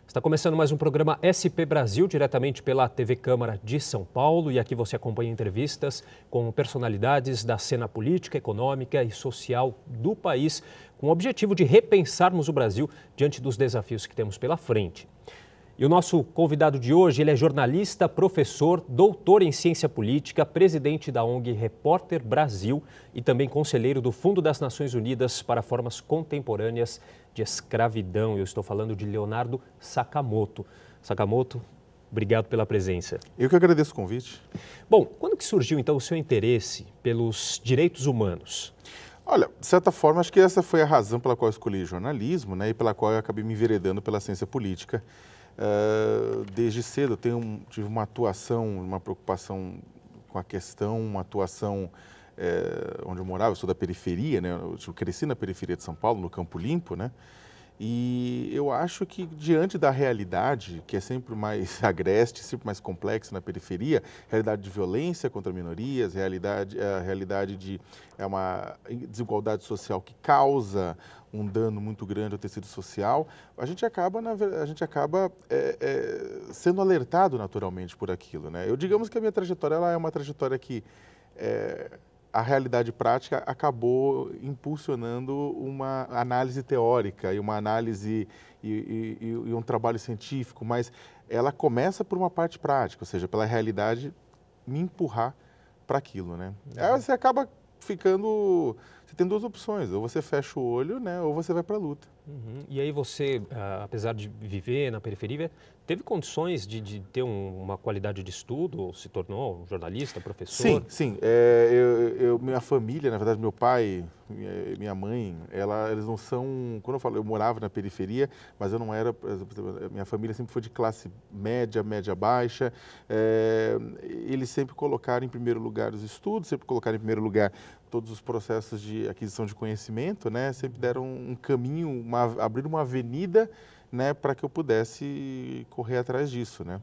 Está começando mais um programa SP Brasil, diretamente pela TV Câmara de São Paulo. E aqui você acompanha entrevistas com personalidades da cena política, econômica e social do país, com o objetivo de repensarmos o Brasil diante dos desafios que temos pela frente. E o nosso convidado de hoje, ele é jornalista, professor, doutor em ciência política, presidente da ONG Repórter Brasil e também conselheiro do Fundo das Nações Unidas para Formas Contemporâneas de Escravidão. Eu estou falando de Leonardo Sakamoto. Sakamoto, obrigado pela presença. Eu que agradeço o convite. Bom, quando que surgiu então o seu interesse pelos direitos humanos? Olha, de certa forma, acho que essa foi a razão pela qual eu escolhi jornalismo, né, e pela qual eu acabei me enveredando pela ciência política. Desde cedo eu tive uma atuação, uma preocupação com a questão, uma atuação onde eu morava. Eu sou da periferia, né? Eu cresci na periferia de São Paulo, no Campo Limpo, né? E eu acho que diante da realidade, que é sempre mais agreste, sempre mais complexa na periferia, realidade de violência contra minorias, a realidade de uma desigualdade social que causa um dano muito grande ao tecido social, a gente acaba sendo alertado naturalmente por aquilo, né? Digamos que a minha trajetória ela é uma trajetória que a realidade prática acabou impulsionando uma análise teórica e uma análise e um trabalho científico, mas ela começa por uma parte prática, ou seja, pela realidade me empurrar para aquilo, né? Aí você acaba ficando... Você tem duas opções, ou você fecha o olho, né, ou você vai para a luta. E aí você, apesar de viver na periferia, teve condições de ter uma qualidade de estudo, ou se tornou um jornalista, professor? Sim. Minha família, na verdade, meu pai, minha mãe, eles não são... Quando eu falo, eu morava na periferia, mas eu não era... Minha família sempre foi de classe média, média-baixa. Eles sempre colocaram em primeiro lugar os estudos, sempre colocaram em primeiro lugar todos os processos de aquisição de conhecimento, né? Sempre deram um caminho, abriram uma avenida, né, para que eu pudesse correr atrás disso, né?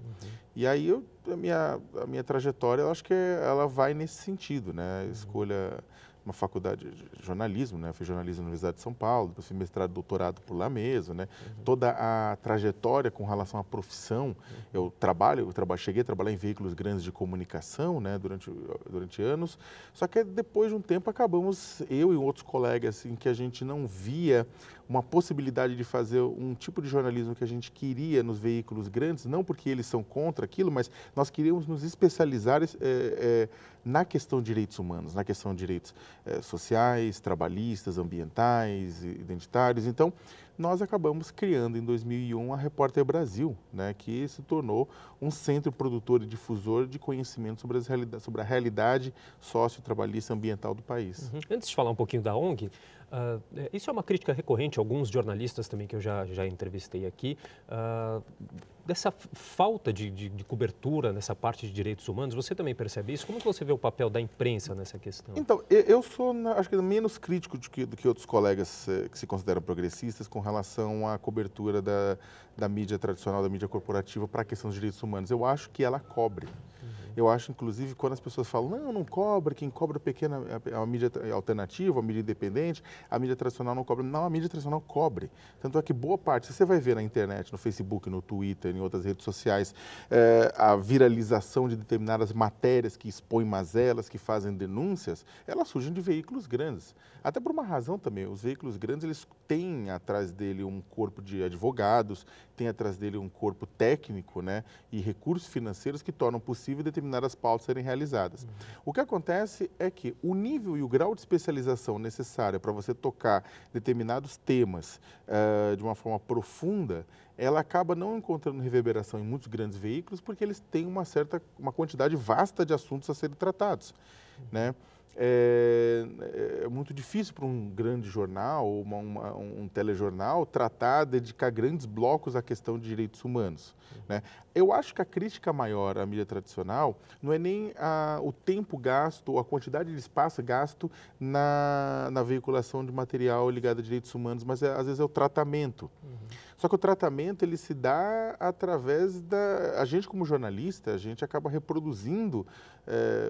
E aí a minha trajetória, eu acho que ela vai nesse sentido, né? Escolha uma faculdade de jornalismo, né? Fiz jornalismo na Universidade de São Paulo, depois fiz mestrado, doutorado por lá mesmo, né? Toda a trajetória com relação à profissão, cheguei a trabalhar em veículos grandes de comunicação, né? Durante anos, só que depois de um tempo acabamos, eu e outros colegas, em que a gente não via uma possibilidade de fazer um tipo de jornalismo que a gente queria nos veículos grandes, não porque eles são contra aquilo, mas nós queríamos nos especializar na questão de direitos humanos, na questão de direitos sociais, trabalhistas, ambientais, identitários. Então, nós acabamos criando em 2001 a Repórter Brasil, né, que se tornou um centro produtor e difusor de conhecimento sobre a realidade sócio-trabalhista ambiental do país. Antes de falar um pouquinho da ONG, isso é uma crítica recorrente a alguns jornalistas também que eu já entrevistei aqui, dessa falta de cobertura nessa parte de direitos humanos. Você também percebe isso? Como que você vê o papel da imprensa nessa questão? Então, eu sou, acho que, menos crítico do que outros colegas que se consideram progressistas com relação à cobertura da mídia tradicional, da mídia corporativa para a questão dos direitos humanos. Eu acho que ela cobre. Eu acho, inclusive, quando as pessoas falam, não cobra, quem cobra pequena é a mídia alternativa, a mídia independente, a mídia tradicional não cobra. Não, a mídia tradicional cobre. Tanto é que boa parte, você vai ver na internet, no Facebook, no Twitter, em outras redes sociais, a viralização de determinadas matérias que expõem mazelas, que fazem denúncias, elas surgem de veículos grandes. Até por uma razão também, os veículos grandes, eles têm atrás dele um corpo de advogados, têm atrás dele um corpo técnico, né, e recursos financeiros que tornam possível determinadas pautas serem realizadas. O que acontece é que o nível e o grau de especialização necessário para você tocar determinados temas de uma forma profunda, ela acaba não encontrando reverberação em muitos grandes veículos porque eles têm uma quantidade vasta de assuntos a serem tratados, né? É muito difícil para um grande jornal ou um telejornal dedicar grandes blocos à questão de direitos humanos, né? Eu acho que a crítica maior à mídia tradicional não é nem o tempo gasto ou a quantidade de espaço gasto na veiculação de material ligado a direitos humanos, mas às vezes é o tratamento. Só que o tratamento ele se dá através da... A gente como jornalista, a gente acaba reproduzindo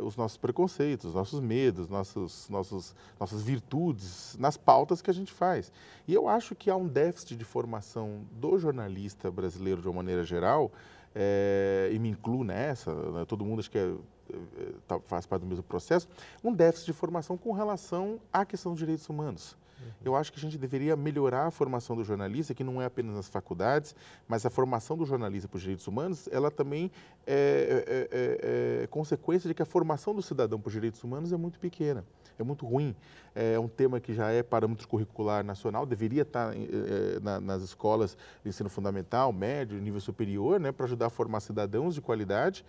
os nossos preconceitos, os nossos medos, nossas virtudes nas pautas que a gente faz. E eu acho que há um déficit de formação do jornalista brasileiro de uma maneira geral, e me incluo nessa, né? Todo mundo acho que faz parte do mesmo processo, um déficit de formação com relação à questão dos direitos humanos. Eu acho que a gente deveria melhorar a formação do jornalista, que não é apenas nas faculdades, mas a formação do jornalista para os direitos humanos, ela também é consequência de que a formação do cidadão para os direitos humanos é muito pequena, é muito ruim. É um tema que já é parâmetro curricular nacional, deveria estar nas escolas de ensino fundamental, médio, nível superior, né, para ajudar a formar cidadãos de qualidade.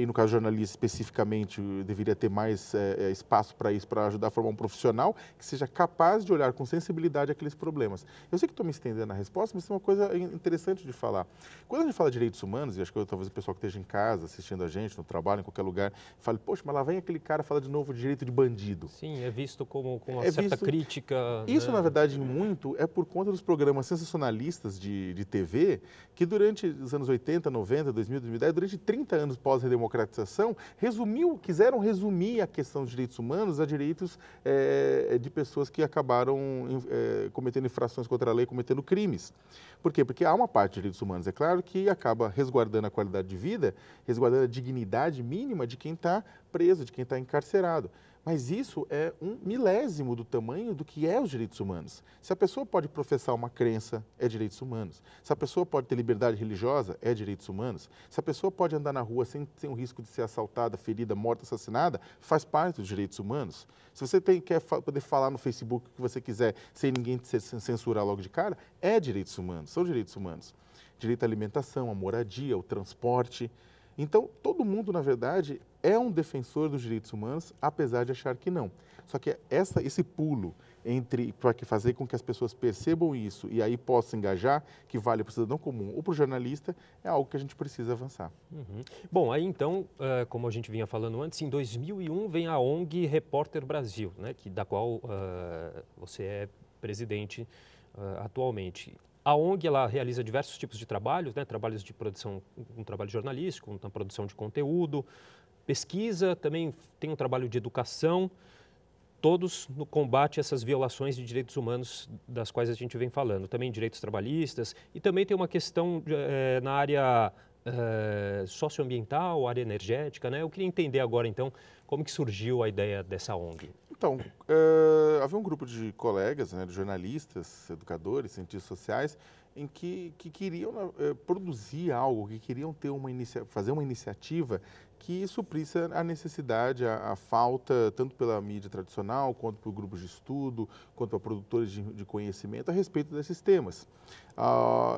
E no caso jornalista especificamente, deveria ter mais espaço para isso, para ajudar a formar um profissional que seja capaz de olhar com sensibilidade aqueles problemas. Eu sei que estou me estendendo na resposta, mas é uma coisa interessante de falar. Quando a gente fala de direitos humanos, e acho que talvez o pessoal que esteja em casa, assistindo a gente, no trabalho, em qualquer lugar, fale, poxa, mas lá vem aquele cara falar de novo de direito de bandido. Sim, é visto com uma certa crítica. Isso, né? Na verdade, muito é por conta dos programas sensacionalistas de TV, que durante os anos 80, 90, 2000, 2010, durante 30 anos pós-redemocratização, quiseram resumir a questão dos direitos humanos a direitos de pessoas que acabaram cometendo infrações contra a lei, cometendo crimes. Por quê? Porque há uma parte de direitos humanos, é claro, que acaba resguardando a qualidade de vida, resguardando a dignidade mínima de quem está preso, de quem está encarcerado. Mas isso é 1/1000 do tamanho do que é os direitos humanos. Se a pessoa pode professar uma crença, é direitos humanos. Se a pessoa pode ter liberdade religiosa, é direitos humanos. Se a pessoa pode andar na rua sem o risco de ser assaltada, ferida, morta, assassinada, faz parte dos direitos humanos. Se você quer poder falar no Facebook o que você quiser, sem ninguém te censurar logo de cara, é direitos humanos, são direitos humanos. Direito à alimentação, à moradia, ao transporte. Então, todo mundo, na verdade, é um defensor dos direitos humanos, apesar de achar que não. Só que esse pulo para fazer com que as pessoas percebam isso e aí possam engajar, que vale para o cidadão comum ou para o jornalista, é algo que a gente precisa avançar. Uhum. Bom, aí então, como a gente vinha falando antes, em 2001 vem a ONG Repórter Brasil, né, da qual você é presidente atualmente. A ONG ela realiza diversos tipos de trabalhos, né? Trabalhos de produção, um trabalho jornalístico, na produção de conteúdo, pesquisa, também tem um trabalho de educação, todos no combate a essas violações de direitos humanos das quais a gente vem falando. Também direitos trabalhistas e também tem uma questão na área socioambiental, área energética, né? Eu queria entender agora, então, como que surgiu a ideia dessa ONG. Então, havia um grupo de colegas, né, de jornalistas, educadores, cientistas sociais, em que queriam produzir algo, que queriam ter fazer uma iniciativa que suprisse a necessidade, a falta, tanto pela mídia tradicional, quanto por grupos de estudo, quanto para produtores de conhecimento a respeito desses temas.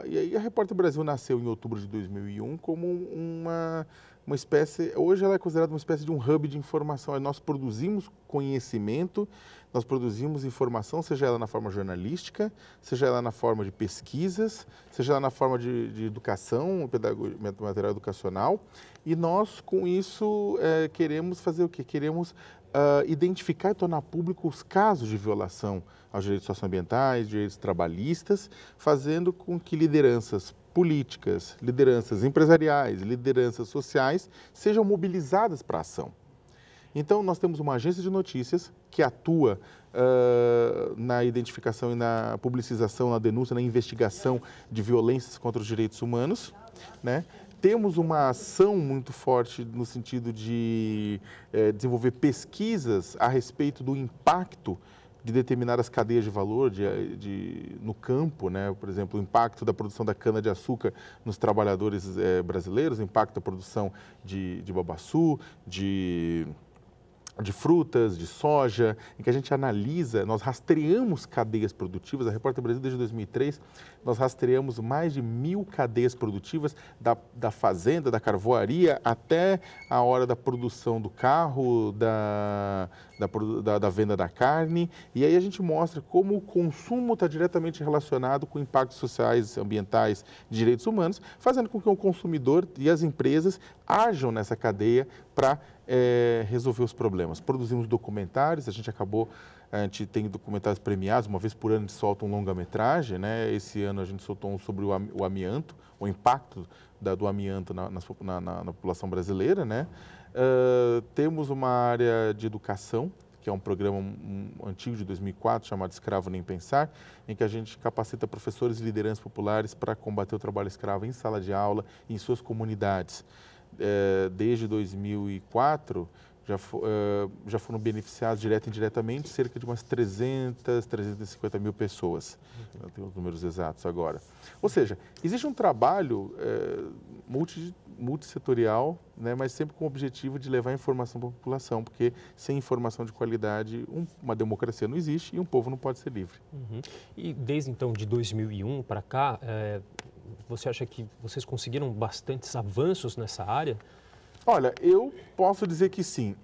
E aí a Repórter Brasil nasceu em outubro de 2001 como uma espécie, hoje ela é considerada uma espécie de um hub de informação. Nós produzimos conhecimento, nós produzimos informação, seja ela na forma jornalística, seja ela na forma de pesquisas, seja ela na forma de educação, material educacional, e nós com isso queremos fazer o quê? Queremos identificar e tornar público os casos de violação aos direitos socioambientais, direitos trabalhistas, fazendo com que lideranças políticas, lideranças empresariais, lideranças sociais sejam mobilizadas para a ação. Então, nós temos uma agência de notícias que atua na identificação e na publicização, na denúncia, na investigação de violências contra os direitos humanos, né? Temos uma ação muito forte no sentido de desenvolver pesquisas a respeito do impacto de determinadas cadeias de valor no campo, né? Por exemplo, o impacto da produção da cana-de-açúcar nos trabalhadores brasileiros, o impacto da produção de babaçu, de frutas, de soja, em que a gente analisa, nós rastreamos cadeias produtivas. A Repórter Brasil, desde 2003, nós rastreamos mais de 1000 cadeias produtivas, da fazenda, da carvoaria, até a hora da produção do carro, da venda da carne. E aí a gente mostra como o consumo está diretamente relacionado com impactos sociais, ambientais, de direitos humanos, fazendo com que o consumidor e as empresas ajam nessa cadeia para resolver os problemas. Produzimos documentários, a gente acabou A gente tem documentários premiados, uma vez por ano a gente solta um longa-metragem, né? Esse ano a gente soltou um sobre o amianto, o impacto do amianto na população brasileira, né? Temos uma área de educação, que é um programa antigo de 2004, chamado Escravo Nem Pensar, em que a gente capacita professores e lideranças populares para combater o trabalho escravo em sala de aula e em suas comunidades. Desde 2004, já foram beneficiados direto e indiretamente cerca de umas 350 mil pessoas. Eu tenho os números exatos agora. Ou seja, existe um trabalho multissetorial, né, mas sempre com o objetivo de levar informação para a população, porque sem informação de qualidade, uma democracia não existe e um povo não pode ser livre. Uhum. E desde então, de 2001 para cá, você acha que vocês conseguiram bastantes avanços nessa área? Olha, eu posso dizer que sim.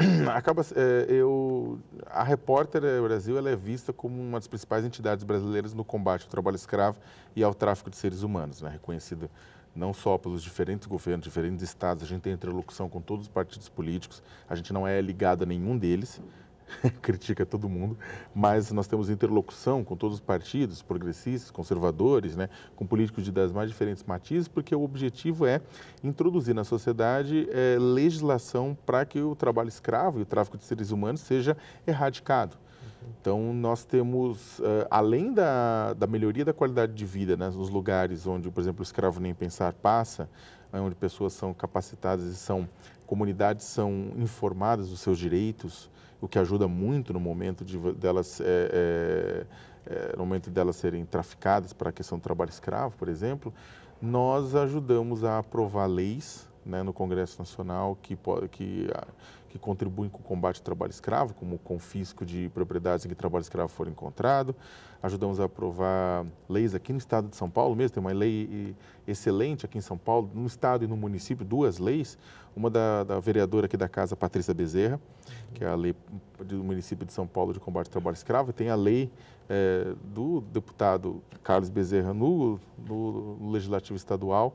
A Repórter Brasil ela é vista como uma das principais entidades brasileiras no combate ao trabalho escravo e ao tráfico de seres humanos, né? Reconhecida não só pelos diferentes governos, diferentes estados, a gente tem interlocução com todos os partidos políticos, a gente não é ligado a nenhum deles, critica todo mundo, mas nós temos interlocução com todos os partidos, progressistas, conservadores, né, com políticos das mais diferentes matizes, porque o objetivo é introduzir na sociedade legislação para que o trabalho escravo e o tráfico de seres humanos seja erradicado. Então, nós temos, além da melhoria da qualidade de vida, né, nos lugares onde, por exemplo, o Escravo Nem Pensar passa, onde pessoas são capacitadas e comunidades são informadas dos seus direitos, o que ajuda muito no momento delas serem traficadas para a questão do trabalho escravo, por exemplo. Nós ajudamos a aprovar leis, né, no Congresso Nacional que contribuem com o combate ao trabalho escravo, como o confisco de propriedades em que trabalho escravo for encontrado. Ajudamos a aprovar leis aqui no estado de São Paulo mesmo, tem uma lei excelente aqui em São Paulo, no estado e no município, 2 leis, uma da vereadora aqui da casa, Patrícia Bezerra, que é a lei do município de São Paulo de combate ao trabalho escravo, e tem a lei do deputado Carlos Bezerra no Legislativo Estadual,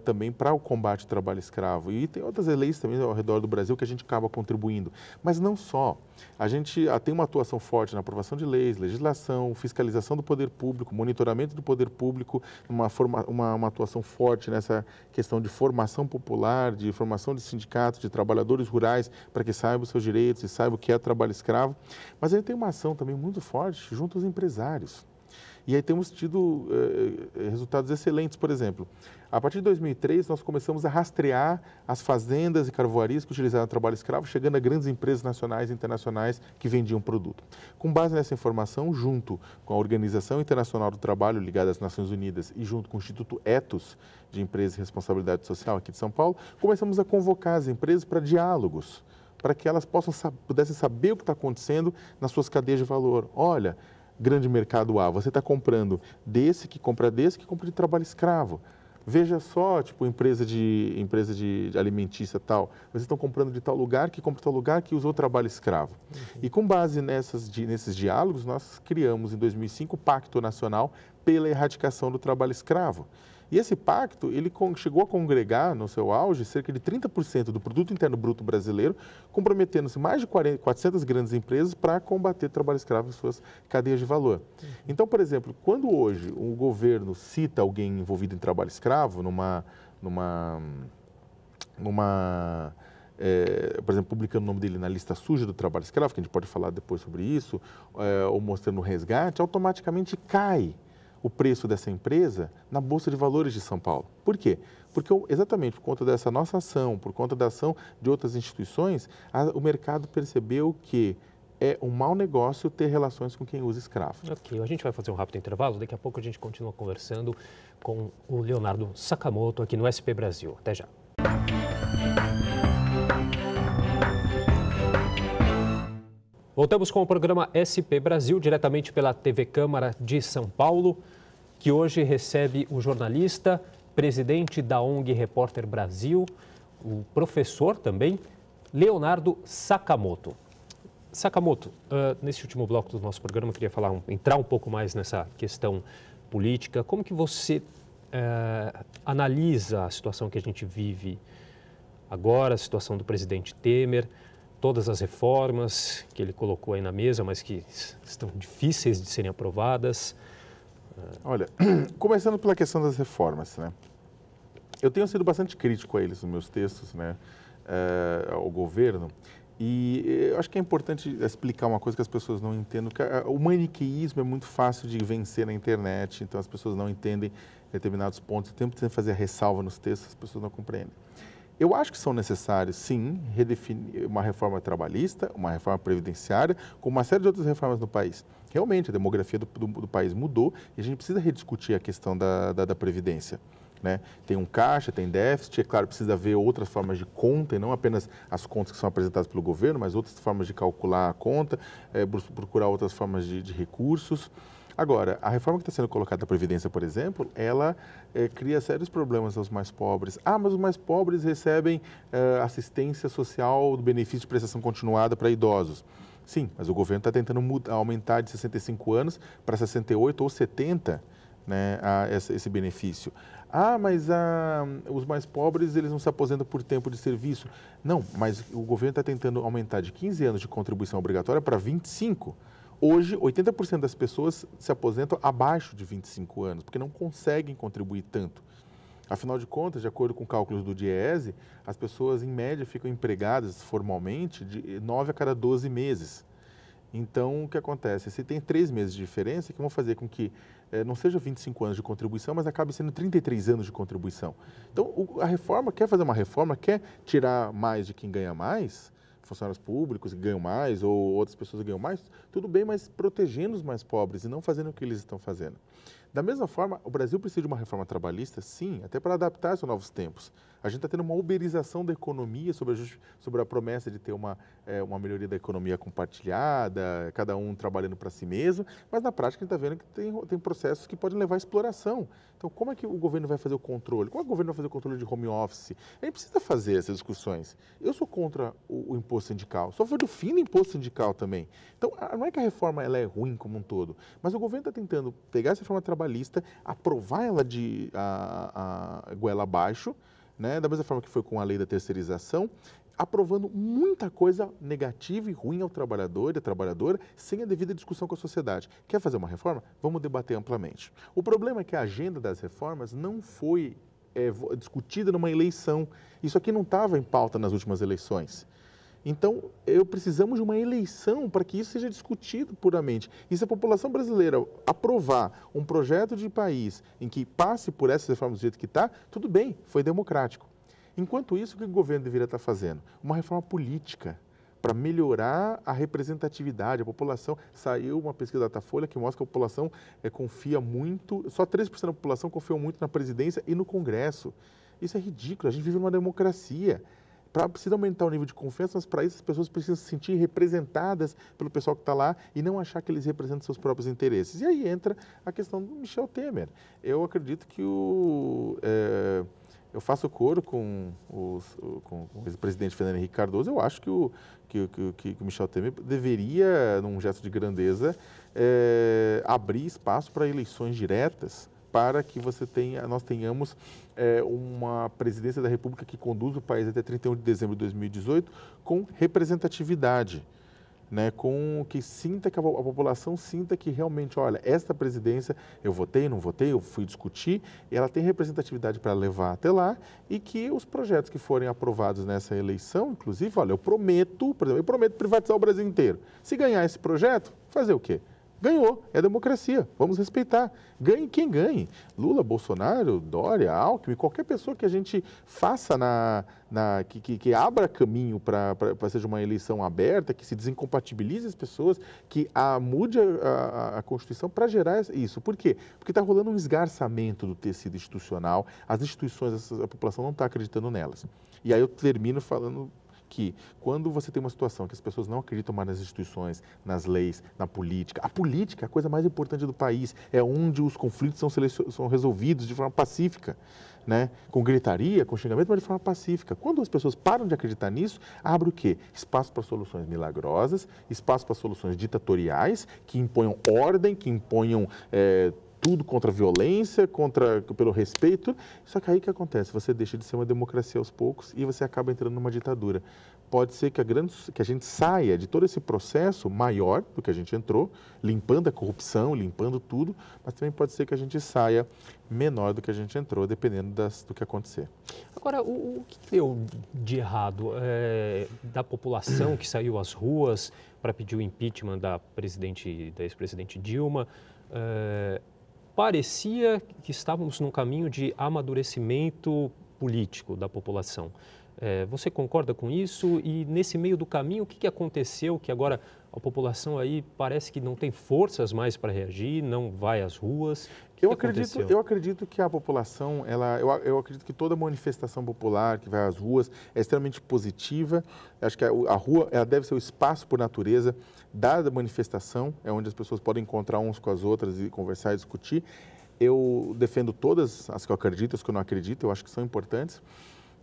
também para o combate ao trabalho escravo. E tem outras leis também ao redor do Brasil que a gente acaba contribuindo. Mas não só. A gente tem uma atuação forte na aprovação de leis, legislação, fiscalização do poder público, monitoramento do poder público, uma atuação forte nessa questão de formação popular, de formação de sindicatos, de trabalhadores rurais, para que saibam os seus direitos e saibam o que é trabalho escravo. Mas a gente tem uma ação também muito forte junto aos empresários. E aí temos tido resultados excelentes, por exemplo. A partir de 2003, nós começamos a rastrear as fazendas e carvoarias que utilizavam o trabalho escravo, chegando a grandes empresas nacionais e internacionais que vendiam produto. Com base nessa informação, junto com a Organização Internacional do Trabalho, ligada às Nações Unidas, e junto com o Instituto Ethos, de Empresas e Responsabilidade Social aqui de São Paulo, começamos a convocar as empresas para diálogos, para que elas pudessem saber o que está acontecendo nas suas cadeias de valor. Olha, grande mercado A, você está comprando desse que compra de trabalho escravo. Veja só, tipo, empresa de alimentícia tal, vocês estão comprando de tal lugar, que compra de tal lugar, que usou trabalho escravo. Uhum. E com base nesses diálogos, nós criamos em 2005 o Pacto Nacional pela Erradicação do Trabalho Escravo. E esse pacto, ele chegou a congregar, no seu auge, cerca de 30% do produto interno bruto brasileiro, comprometendo-se mais de 400 grandes empresas para combater o trabalho escravo em suas cadeias de valor. Uhum. Então, por exemplo, quando hoje o governo cita alguém envolvido em trabalho escravo, por exemplo, publicando o nome dele na lista suja do trabalho escravo, que a gente pode falar depois sobre isso, ou mostrando o resgate, automaticamente cai o preço dessa empresa na Bolsa de Valores de São Paulo. Por quê? Porque exatamente por conta dessa nossa ação, por conta da ação de outras instituições, o mercado percebeu que é um mau negócio ter relações com quem usa escravo. Ok, a gente vai fazer um rápido intervalo, daqui a pouco a gente continua conversando com o Leonardo Sakamoto aqui no SP Brasil. Até já. Voltamos com o programa SP Brasil, diretamente pela TV Câmara de São Paulo, que hoje recebe o jornalista, presidente da ONG Repórter Brasil, o professor também, Leonardo Sakamoto. Sakamoto, nesse último bloco do nosso programa, eu queria entrar um pouco mais nessa questão política. Como que você analisa a situação que a gente vive agora, a situação do presidente Temer, todas as reformas que ele colocou aí na mesa, mas que estão difíceis de serem aprovadas? Olha, começando pela questão das reformas, né? Eu tenho sido bastante crítico a eles nos meus textos, né, ao governo, e eu acho que é importante explicar uma coisa que as pessoas não entendem, que o maniqueísmo é muito fácil de vencer na internet, então as pessoas não entendem determinados pontos, o tempo de fazer a ressalva nos textos, as pessoas não compreendem. Eu acho que são necessários, sim, redefinir uma reforma trabalhista, uma reforma previdenciária, com uma série de outras reformas no país. Realmente, a demografia do país mudou e a gente precisa rediscutir a questão da Previdência. Né? Tem um caixa, tem déficit, é claro, precisa haver outras formas de conta, e não apenas as contas que são apresentadas pelo governo, mas outras formas de calcular a conta, procurar outras formas de recursos. Agora, a reforma que está sendo colocada da Previdência, por exemplo, ela cria sérios problemas aos mais pobres. Ah, mas os mais pobres recebem assistência social do benefício de prestação continuada para idosos. Sim, mas o governo está tentando aumentar de 65 anos para 68 ou 70, né, esse benefício. Ah, mas os mais pobres, eles não se aposentam por tempo de serviço. Não, mas o governo está tentando aumentar de 15 anos de contribuição obrigatória para 25. Hoje, 80% das pessoas se aposentam abaixo de 25 anos, porque não conseguem contribuir tanto. Afinal de contas, de acordo com cálculos do DIEESE, as pessoas, em média, ficam empregadas formalmente de 9 a cada 12 meses. Então, o que acontece? Se tem 3 meses de diferença, que vão fazer com que não seja 25 anos de contribuição, mas acabe sendo 33 anos de contribuição. Então, a reforma, quer fazer uma reforma, quer tirar mais de quem ganha mais, funcionários públicos que ganham mais ou outras pessoas que ganham mais, tudo bem, mas protegendo os mais pobres e não fazendo o que eles estão fazendo. Da mesma forma, o Brasil precisa de uma reforma trabalhista, sim, até para adaptar-se aos novos tempos. A gente está tendo uma uberização da economia sobre a promessa de ter uma melhoria da economia compartilhada, cada um trabalhando para si mesmo, mas na prática a gente está vendo que tem processos que podem levar à exploração. Então, como é que o governo vai fazer o controle? Como é que o governo vai fazer o controle de home office? A gente precisa fazer essas discussões. Eu sou contra o imposto sindical, sou a favor do fim do imposto sindical também. Então, não é que a reforma ela é ruim como um todo, mas o governo está tentando pegar essa reforma trabalhista, aprovar ela de goela abaixo, né? Da mesma forma que foi com a lei da terceirização, aprovando muita coisa negativa e ruim ao trabalhador e à trabalhadora, sem a devida discussão com a sociedade. Quer fazer uma reforma? Vamos debater amplamente. O problema é que a agenda das reformas não foi discutida numa eleição. Isso aqui não estava em pauta nas últimas eleições. Então, precisamos de uma eleição para que isso seja discutido puramente. E se a população brasileira aprovar um projeto de país em que passe por essas reformas do jeito que está, tudo bem, foi democrático. Enquanto isso, o que o governo deveria estar fazendo? Uma reforma política para melhorar a representatividade. A população, saiu uma pesquisa da Datafolha que mostra que a população confia muito, só 13% da população confia muito na presidência e no Congresso. Isso é ridículo, a gente vive numa democracia. Precisa aumentar o nível de confiança, mas para isso as pessoas precisam se sentir representadas pelo pessoal que está lá e não achar que eles representam seus próprios interesses. E aí entra a questão do Michel Temer. Eu acredito que eu faço coro com o ex-presidente Fernando Henrique Cardoso. Eu acho que o Michel Temer deveria, num gesto de grandeza, abrir espaço para eleições diretas, para que nós tenhamos uma presidência da República que conduz o país até 31 de dezembro de 2018 com representatividade, né? Com que a população sinta que realmente, olha, esta presidência eu votei, não votei, eu fui discutir, e ela tem representatividade para levar até lá, e que os projetos que forem aprovados nessa eleição, inclusive, olha, eu prometo privatizar o Brasil inteiro. Se ganhar esse projeto, fazer o quê? Ganhou, é democracia, vamos respeitar. Ganhe quem ganhe. Lula, Bolsonaro, Dória, Alckmin, qualquer pessoa que a gente faça que abra caminho para seja uma eleição aberta, que se desincompatibilize as pessoas, que mude a Constituição para gerar isso. Por quê? Porque está rolando um esgarçamento do tecido institucional, as instituições, a população não está acreditando nelas. E aí eu termino falando que quando você tem uma situação que as pessoas não acreditam mais nas instituições, nas leis, na política, a política é a coisa mais importante do país, é onde os conflitos são resolvidos de forma pacífica, né? Com gritaria, com xingamento, mas de forma pacífica. Quando as pessoas param de acreditar nisso, abre o quê? Espaço para soluções milagrosas, espaço para soluções ditatoriais, que imponham ordem, que imponham tudo contra a violência, pelo respeito. Só que aí o que acontece? Você deixa de ser uma democracia aos poucos e você acaba entrando numa ditadura. pode ser que a gente saia de todo esse processo maior do que a gente entrou, limpando a corrupção, limpando tudo, mas também pode ser que a gente saia menor do que a gente entrou, dependendo do que acontecer. Agora, o que deu de errado da população que saiu às ruas para pedir o impeachment da ex-presidente Dilma? Parecia que estávamos num caminho de amadurecimento político da população. Você concorda com isso? E nesse meio do caminho, o que aconteceu que agora a população aí parece que não tem forças mais para reagir, não vai às ruas? Eu acredito que a população, eu acredito que toda manifestação popular que vai às ruas é extremamente positiva. Acho que a rua ela deve ser o espaço por natureza da manifestação, é onde as pessoas podem encontrar uns com as outras e conversar e discutir. Eu defendo todas as que eu acredito, as que eu não acredito, eu acho que são importantes.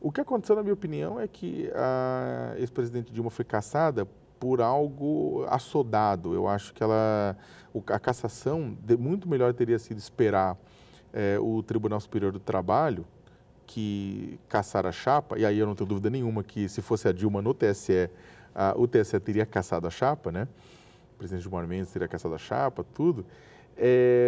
O que aconteceu, na minha opinião, é que a ex-presidente Dilma foi cassada por algo assodado. Eu acho que a cassação, muito melhor teria sido esperar o Tribunal Superior do Trabalho, que cassar a chapa, e aí eu não tenho dúvida nenhuma que se fosse a Dilma no TSE, o TSE teria cassado a chapa, né? O presidente Gilmar Mendes teria cassado a chapa, tudo.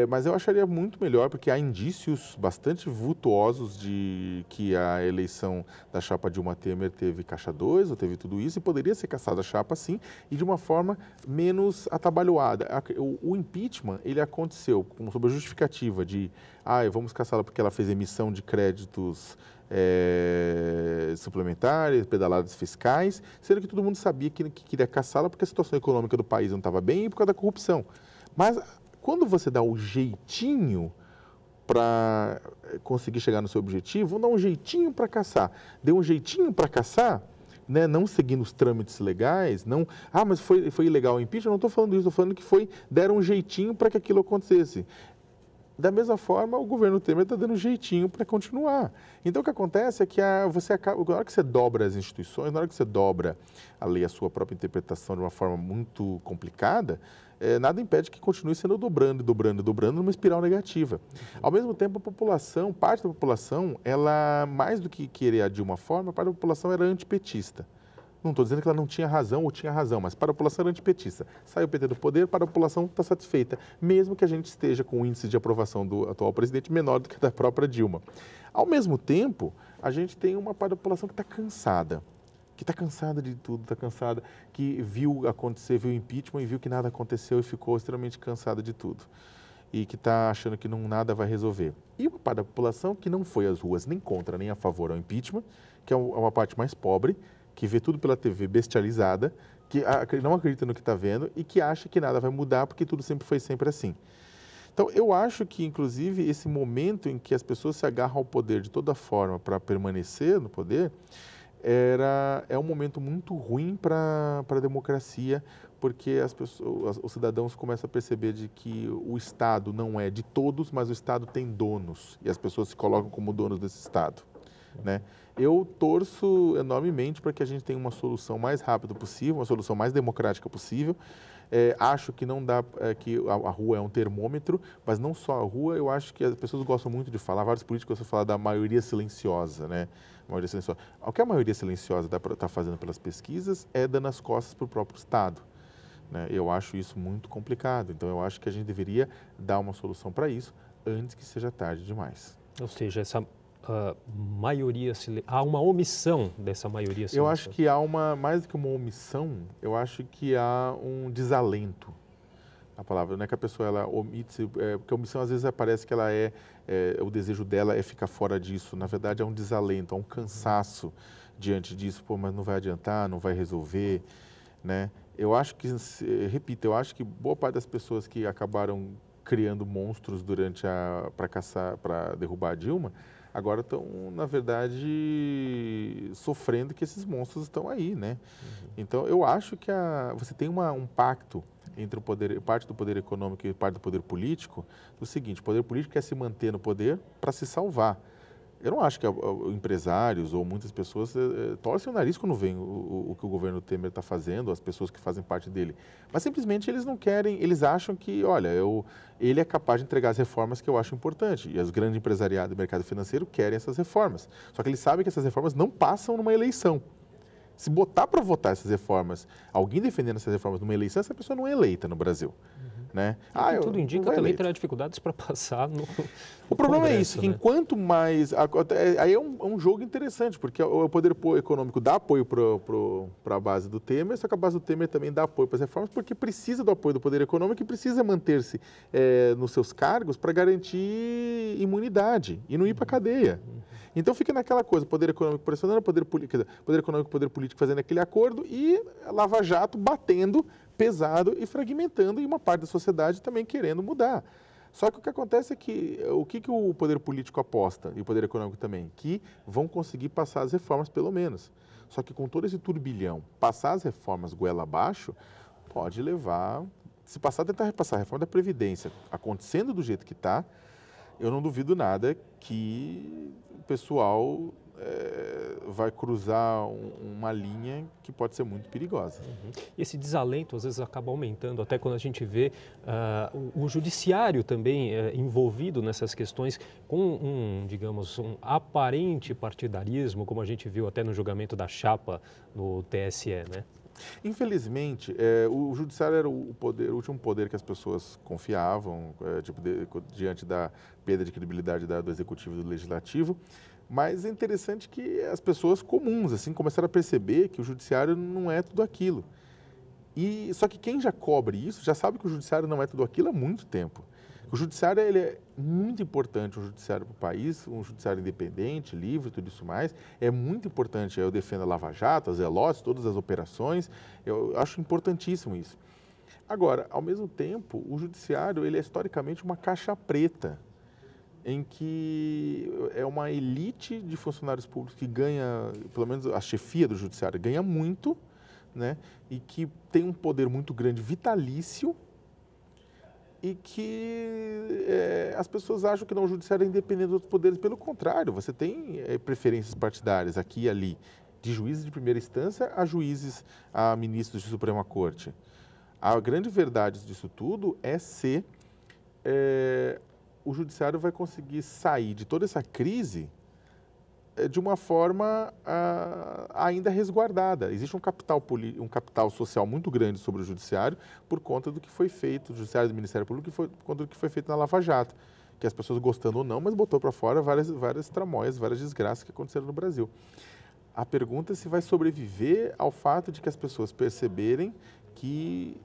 Mas eu acharia muito melhor, porque há indícios bastante vultuosos de que a eleição da chapa Dilma Temer teve caixa 2, ou teve tudo isso, e poderia ser cassada a chapa sim, e de uma forma menos atabalhoada. O impeachment, ele aconteceu sob a justificativa de, vamos cassá-la porque ela fez emissão de créditos suplementares, pedaladas fiscais, sendo que todo mundo sabia que queria caçá-la porque a situação econômica do país não estava bem e por causa da corrupção. Mas quando você dá o jeitinho para conseguir chegar no seu objetivo, vamos dar um jeitinho para caçar. Deu um jeitinho para caçar, né, não seguindo os trâmites legais, não, mas foi ilegal o impeachment, eu não estou falando isso, estou falando que deram um jeitinho para que aquilo acontecesse. Da mesma forma, o governo Temer está dando um jeitinho para continuar. Então, o que acontece é que na hora que você dobra as instituições, na hora que você dobra a lei, a sua própria interpretação de uma forma muito complicada, nada impede que continue sendo dobrando, numa espiral negativa. Ao mesmo tempo, parte da população, ela, mais do que querer a Dilma forma, parte da população era antipetista. Não estou dizendo que ela não tinha razão ou tinha razão, mas para a população era antipetista. Sai o PT do poder, para a população está satisfeita, mesmo que a gente esteja com o índice de aprovação do atual presidente menor do que da própria Dilma. Ao mesmo tempo, a gente tem uma parte da população que está cansada de tudo, está cansada, que viu acontecer, viu o impeachment e viu que nada aconteceu e ficou extremamente cansada de tudo. E que está achando que nada vai resolver. E uma parte da população que não foi às ruas nem contra nem a favor ao impeachment, que é uma parte mais pobre, que vê tudo pela TV bestializada, que não acredita no que está vendo e que acha que nada vai mudar porque tudo foi sempre assim. Então, eu acho que, inclusive, esse momento em que as pessoas se agarram ao poder de toda forma para permanecer no poder, é um momento muito ruim para a democracia, porque os cidadãos começam a perceber de que o Estado não é de todos, mas o Estado tem donos, e as pessoas se colocam como donos desse Estado, né? Eu torço enormemente para que a gente tenha uma solução mais rápida possível, uma solução mais democrática possível. Acho que não dá, que a rua é um termômetro, mas não só a rua, eu acho que as pessoas gostam muito de falar, vários políticos gostam de falar da maioria silenciosa, né? Maioria silenciosa. O que a maioria silenciosa está fazendo pelas pesquisas é dando as costas para o próprio Estado, né? Eu acho isso muito complicado, então eu acho que a gente deveria dar uma solução para isso antes que seja tarde demais. Ou seja, há uma omissão dessa maioria silenciosa. Eu acho que mais do que uma omissão, eu acho que há um desalento. A palavra, não é que a pessoa ela omite, porque a omissão às vezes parece que ela o desejo dela é ficar fora disso. Na verdade, é um desalento, é um cansaço diante disso. Mas não vai adiantar, não vai resolver, né? Eu acho que, repito, eu acho que boa parte das pessoas que acabaram criando monstros para derrubar a Dilma, agora estão, na verdade, sofrendo que esses monstros estão aí, né? Então, eu acho que você tem um pacto entre parte do poder econômico e parte do poder político, do seguinte: o poder político quer se manter no poder para se salvar. Eu não acho que empresários ou muitas pessoas torcem o nariz quando veem o que o governo Temer está fazendo, as pessoas que fazem parte dele. Mas simplesmente eles não querem, eles acham que, olha, ele é capaz de entregar as reformas que eu acho importante. E os grandes empresariados do mercado financeiro querem essas reformas. Só que eles sabem que essas reformas não passam numa eleição. Se botar para votar essas reformas, alguém defendendo essas reformas numa eleição, essa pessoa não é eleita no Brasil. Né? Tudo indica também terá dificuldades para passar no O problema Congresso, é isso, que né? enquanto mais... Aí é um jogo interessante, porque o poder econômico dá apoio para a base do Temer, só que a base do Temer também dá apoio para as reformas, porque precisa do apoio do poder econômico e precisa manter-se nos seus cargos para garantir imunidade e não ir para a cadeia. Então fica naquela coisa, poder econômico pressionando, poder econômico e poder político fazendo aquele acordo e a Lava Jato batendo pesado e fragmentando e uma parte da sociedade também querendo mudar. Só que o que acontece é que o que o poder político aposta e o poder econômico também? Que vão conseguir passar as reformas pelo menos. Só que com todo esse turbilhão, passar as reformas goela abaixo pode levar... Se tentar repassar a reforma da Previdência acontecendo do jeito que está, eu não duvido nada que o pessoal vai cruzar uma linha que pode ser muito perigosa. E esse desalento, às vezes, acaba aumentando, até quando a gente vê o judiciário também envolvido nessas questões com digamos, um aparente partidarismo, como a gente viu até no julgamento da chapa no TSE, né? Infelizmente, o judiciário era o último poder que as pessoas confiavam, diante da perda de credibilidade do executivo e do legislativo. Mas é interessante que as pessoas comuns assim começaram a perceber que o judiciário não é tudo aquilo. Só que quem já cobre isso já sabe que o judiciário não é tudo aquilo há muito tempo. O judiciário ele é muito importante, um judiciário para o país, um judiciário independente, livre, tudo isso mais. É muito importante, eu defendo a Lava Jato, as Zelotes, todas as operações, eu acho importantíssimo isso. Agora, ao mesmo tempo, o judiciário ele é historicamente uma caixa preta, em que é uma elite de funcionários públicos que ganha, pelo menos a chefia do judiciário ganha muito, né? E que tem um poder muito grande vitalício e que as pessoas acham que não, o judiciário é independente dos outros poderes. Pelo contrário, você tem preferências partidárias aqui e ali, de juízes de primeira instância a ministros de Suprema Corte. A grande verdade disso tudo é se o judiciário vai conseguir sair de toda essa crise de uma forma ainda resguardada. Existe um capital social muito grande sobre o judiciário por conta do que foi feito, o judiciário do Ministério Público, por conta do que foi feito na Lava Jato, que as pessoas gostando ou não, mas botou para fora várias tramóias, várias desgraças que aconteceram no Brasil. A pergunta é se vai sobreviver ao fato de que as pessoas perceberem que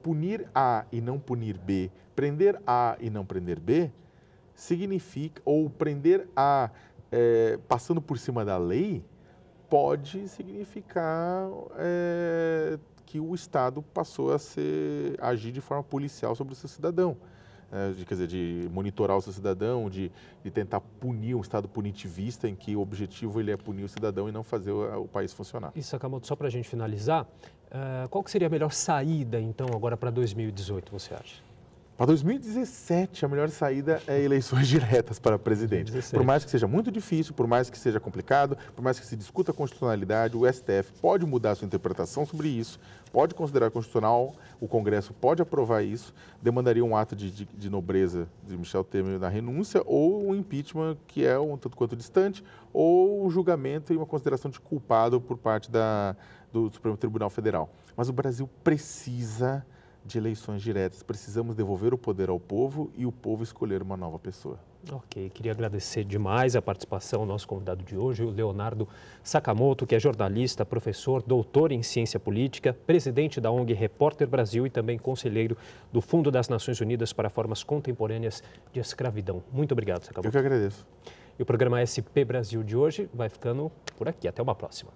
punir A e não punir B, prender A e não prender B, significa, ou prender A passando por cima da lei, pode significar que o Estado passou a agir de forma policial sobre o seu cidadão. Quer dizer, de monitorar o seu cidadão, de tentar punir um Estado punitivista em que o objetivo ele é punir o cidadão e não fazer o país funcionar. E, Sakamoto, só para a gente finalizar, qual que seria a melhor saída, então, agora para 2018, você acha? Para 2017, a melhor saída é eleições diretas para presidente. 2017. Por mais que seja muito difícil, por mais que seja complicado, por mais que se discuta a constitucionalidade, o STF pode mudar a sua interpretação sobre isso, pode considerar constitucional, o Congresso pode aprovar isso, demandaria um ato de nobreza de Michel Temer na renúncia, ou um impeachment, que é um tanto quanto distante, ou um julgamento e uma consideração de culpado por parte do Supremo Tribunal Federal. Mas o Brasil precisa de eleições diretas. Precisamos devolver o poder ao povo e o povo escolher uma nova pessoa. Ok, queria agradecer demais a participação do nosso convidado de hoje, o Leonardo Sakamoto, que é jornalista, professor, doutor em ciência política, presidente da ONG Repórter Brasil e também conselheiro do Fundo das Nações Unidas para Formas Contemporâneas de Escravidão. Muito obrigado, Sakamoto. Eu que agradeço. E o programa SP Brasil de hoje vai ficando por aqui. Até uma próxima.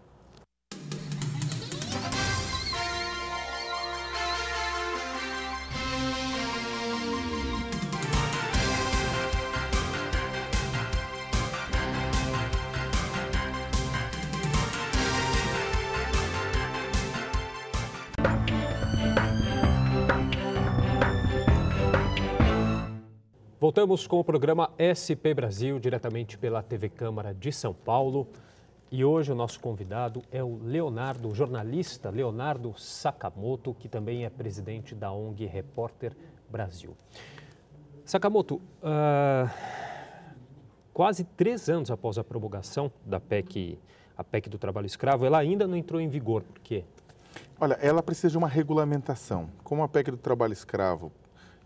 Voltamos com o programa SP Brasil, diretamente pela TV Câmara de São Paulo. E hoje o nosso convidado é o jornalista Leonardo Sakamoto, que também é presidente da ONG Repórter Brasil. Sakamoto, quase 3 anos após a promulgação da PEC a PEC do trabalho escravo, ela ainda não entrou em vigor. Por quê? Olha, ela precisa de uma regulamentação. Como a PEC do trabalho escravo,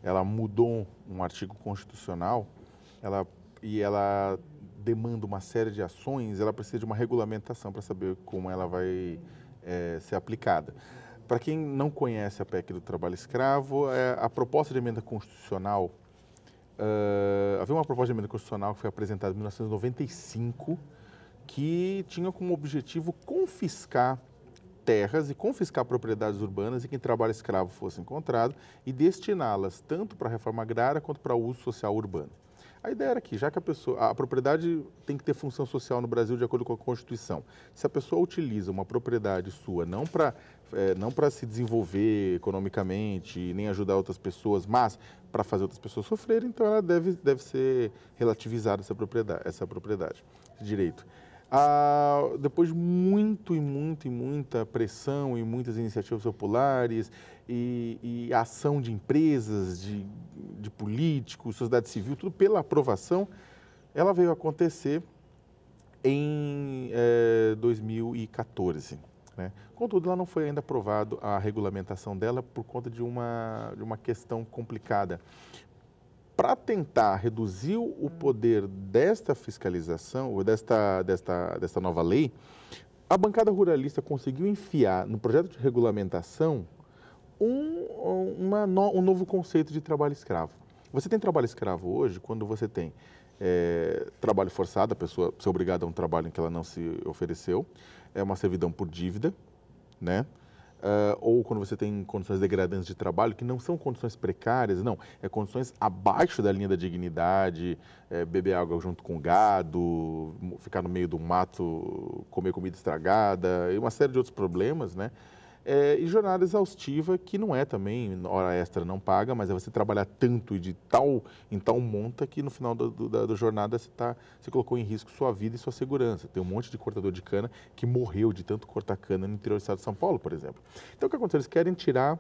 ela mudou um artigo constitucional, ela demanda uma série de ações, ela precisa de uma regulamentação para saber como ela vai ser aplicada. Para quem não conhece a PEC do trabalho escravo, a proposta de emenda constitucional, havia uma proposta de emenda constitucional que foi apresentada em 1995, que tinha como objetivo confiscar terras e confiscar propriedades urbanas e quem trabalha escravo fosse encontrado e destiná-las tanto para a reforma agrária quanto para o uso social urbano. A ideia era que, já que a propriedade tem que ter função social no Brasil de acordo com a Constituição, se a pessoa utiliza uma propriedade sua não para se desenvolver economicamente, nem ajudar outras pessoas, mas para fazer outras pessoas sofrerem, então ela deve ser relativizada esse direito. Depois de muita pressão e muitas iniciativas populares e ação de empresas, de políticos, sociedade civil, tudo pela aprovação, ela veio a acontecer em 2014. Né? Contudo, ela não foi ainda aprovada a regulamentação dela por conta de uma questão complicada. Para tentar reduzir o poder desta fiscalização, ou desta nova lei, a bancada ruralista conseguiu enfiar no projeto de regulamentação um novo conceito de trabalho escravo. Você tem trabalho escravo hoje quando você tem trabalho forçado, a pessoa ser obrigada a um trabalho em que ela não se ofereceu, é uma servidão por dívida, né? Ou quando você tem condições degradantes de trabalho, que não são condições precárias, não, é condições abaixo da linha da dignidade, beber água junto com gado, ficar no meio do mato, comer comida estragada, e uma série de outros problemas, né? E jornada exaustiva, que não é também, hora extra não paga, mas é você trabalhar tanto e em tal monta que no final da jornada você colocou em risco sua vida e sua segurança. Tem um monte de cortador de cana que morreu de tanto cortar cana no interior do estado de São Paulo, por exemplo. Então o que aconteceu? Eles querem tirar,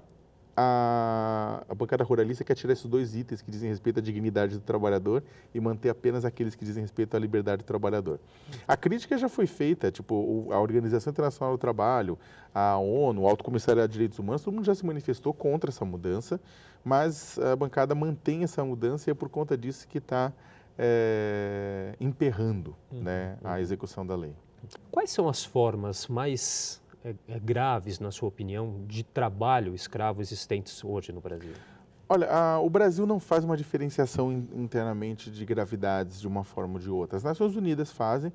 a bancada ruralista quer tirar esses dois itens que dizem respeito à dignidade do trabalhador e manter apenas aqueles que dizem respeito à liberdade do trabalhador. A crítica já foi feita, tipo, a Organização Internacional do Trabalho, a ONU, o Alto Comissariado de Direitos Humanos, todo mundo já se manifestou contra essa mudança, mas a bancada mantém essa mudança e é por conta disso que está emperrando né, a execução da lei. Quais são as formas mais graves, na sua opinião, de trabalho escravo existentes hoje no Brasil? Olha, o Brasil não faz uma diferenciação internamente de gravidades de uma forma ou de outra. As Nações Unidas fazem.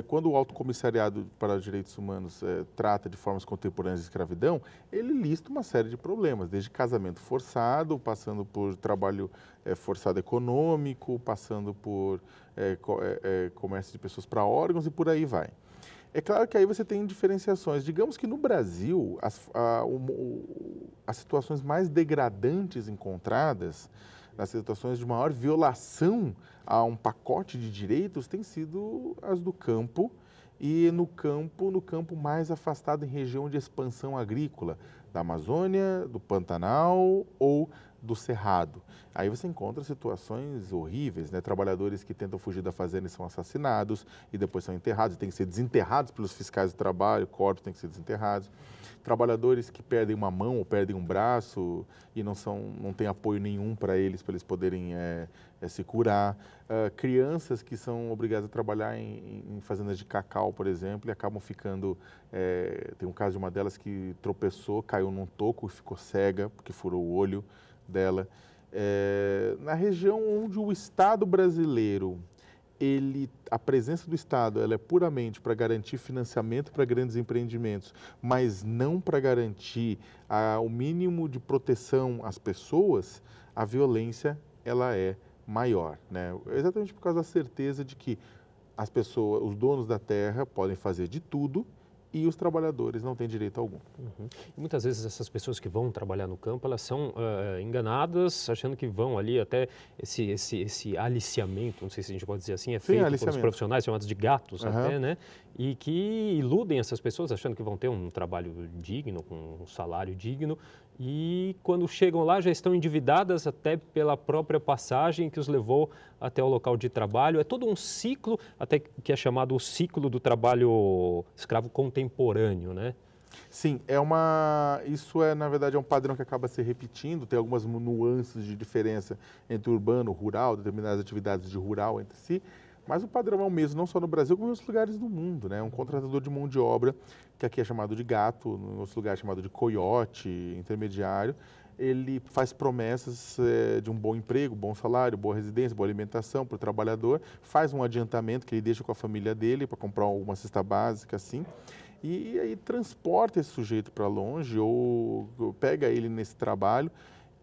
Quando o Alto Comissariado para os Direitos Humanos trata de formas contemporâneas de escravidão, ele lista uma série de problemas, desde casamento forçado, passando por trabalho forçado econômico, passando por comércio de pessoas para órgãos e por aí vai. É claro que aí você tem diferenciações. Digamos que no Brasil, as situações mais degradantes encontradas, as situações de maior violação a um pacote de direitos, têm sido as do campo e no campo mais afastado em região de expansão agrícola, da Amazônia, do Pantanal ou do Cerrado. Aí você encontra situações horríveis, né? Trabalhadores que tentam fugir da fazenda e são assassinados e depois são enterrados, têm que ser desenterrados pelos fiscais do trabalho, corpos têm que ser desenterrados. Trabalhadores que perdem uma mão ou perdem um braço e não tem apoio nenhum para eles poderem se curar. Crianças que são obrigadas a trabalhar em fazendas de cacau, por exemplo, e acabam ficando... tem um caso de uma delas que tropeçou, caiu num toco e ficou cega porque furou o olho dela. Na região onde o Estado brasileiro, a presença do Estado ela é puramente para garantir financiamento para grandes empreendimentos, mas não para garantir o mínimo de proteção às pessoas, a violência ela é maior, né? Exatamente por causa da certeza de que as pessoas, os donos da terra podem fazer de tudo e os trabalhadores não têm direito algum. Uhum. E muitas vezes essas pessoas que vão trabalhar no campo, elas são enganadas, achando que vão ali até esse aliciamento, não sei se a gente pode dizer assim, feito por os profissionais chamados de gatos até, né? E que iludem essas pessoas achando que vão ter um trabalho digno, com um salário digno, e quando chegam lá já estão endividadas até pela própria passagem que os levou até o local de trabalho. É todo um ciclo, até que é chamado o ciclo do trabalho escravo contemporâneo, né? Sim, isso na verdade, é um padrão que acaba se repetindo, tem algumas nuances de diferença entre urbano, rural, determinadas atividades de rural entre si, mas o padrão é o mesmo, não só no Brasil, como em outros lugares do mundo, né? Um contratador de mão de obra, que aqui é chamado de gato, em outros lugares é chamado de coiote, intermediário, ele faz promessas de um bom emprego, bom salário, boa residência, boa alimentação para o trabalhador, faz um adiantamento que ele deixa com a família dele para comprar alguma cesta básica, assim, e aí transporta esse sujeito para longe ou pega ele nesse trabalho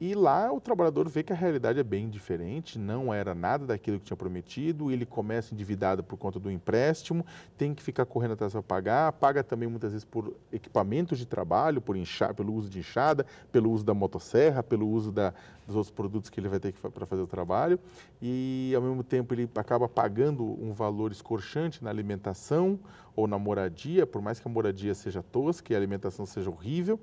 e lá o trabalhador vê que a realidade é bem diferente, não era nada daquilo que tinha prometido, ele começa endividado por conta do empréstimo, tem que ficar correndo atrás para pagar, paga também muitas vezes por equipamentos de trabalho, pelo uso de enxada, pelo uso da motosserra, pelo uso dos outros produtos que ele vai ter para fazer o trabalho e ao mesmo tempo ele acaba pagando um valor escorchante na alimentação ou na moradia, por mais que a moradia seja tosca e a alimentação seja horrível.